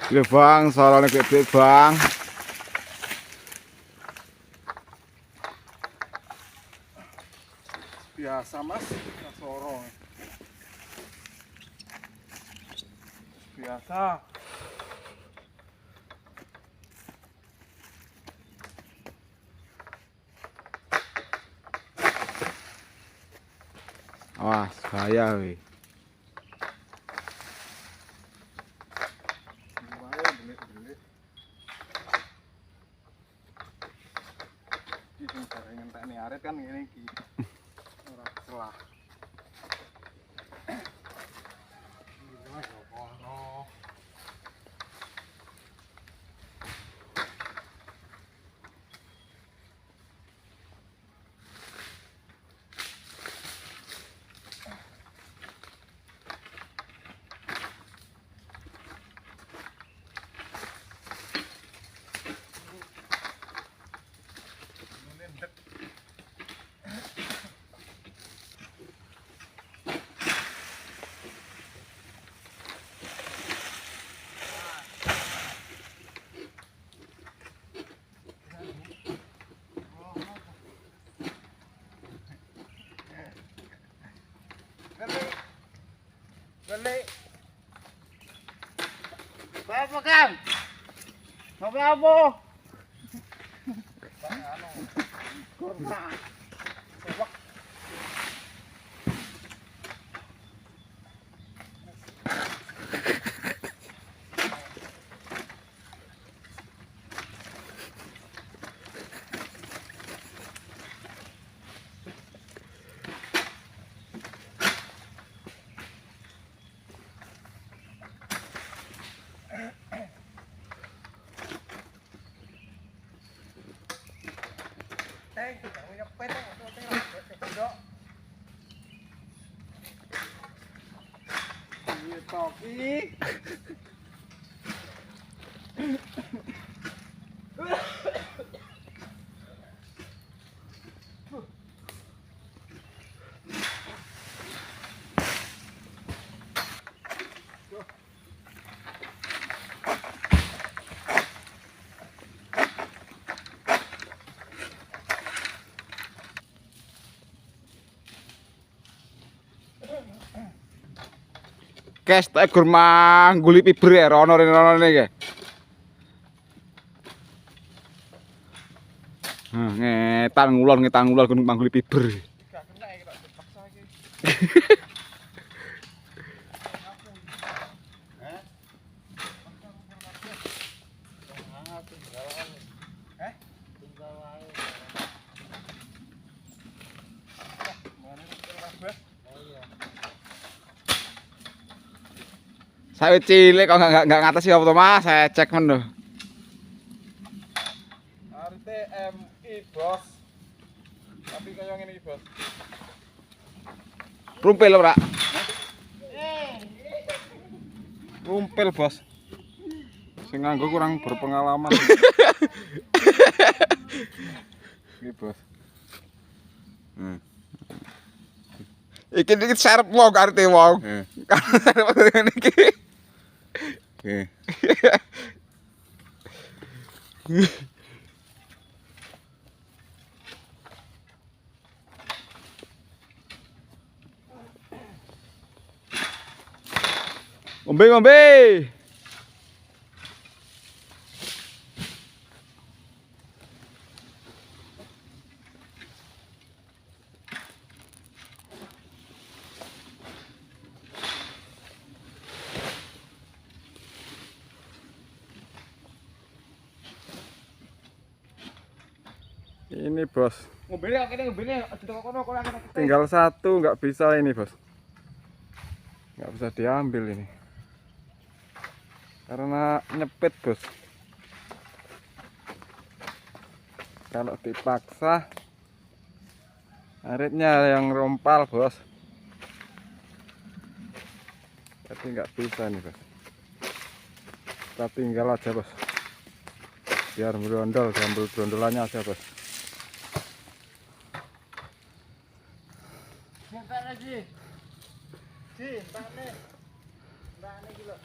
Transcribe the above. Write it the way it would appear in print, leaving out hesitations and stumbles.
Lho Bang, sorone gede Bang. Biasa Mas, sorong. Biasa. Awas, bahaya weh. Arit kan ini iki. Ora salah. Balik. Apa kan? Ngopi apa? Kurma. Sewak. Toki. Kes tak kurma guli piber ya rono rene iki. Ngetan ngulon gunung pangguli piber. Gak kena iki tak dipaksa iki. Saya cilik kok enggak ngatasi apa to Mas, saya cek men lho. Arite MI bos. Tapi kaya ngene iki bos. Rumpil ora? Rumpil bos. Sing nganggo kurang berpengalaman. Iki bos. Iki serep wong arti wong. Kan serep ngene iki. Oke. Ngombe. Ini bos. Ngombene kono Tinggal satu nggak bisa ini bos. Nggak bisa diambil ini. Karena nyepit bos. Kalau dipaksa aritnya yang rompal bos. Jadi nggak bisa nih bos. Kita tinggal aja bos. Biar berondol, diambil brondolannya aja bos. Mbak lagi. Si, mbak nih. Mbak nih gitu.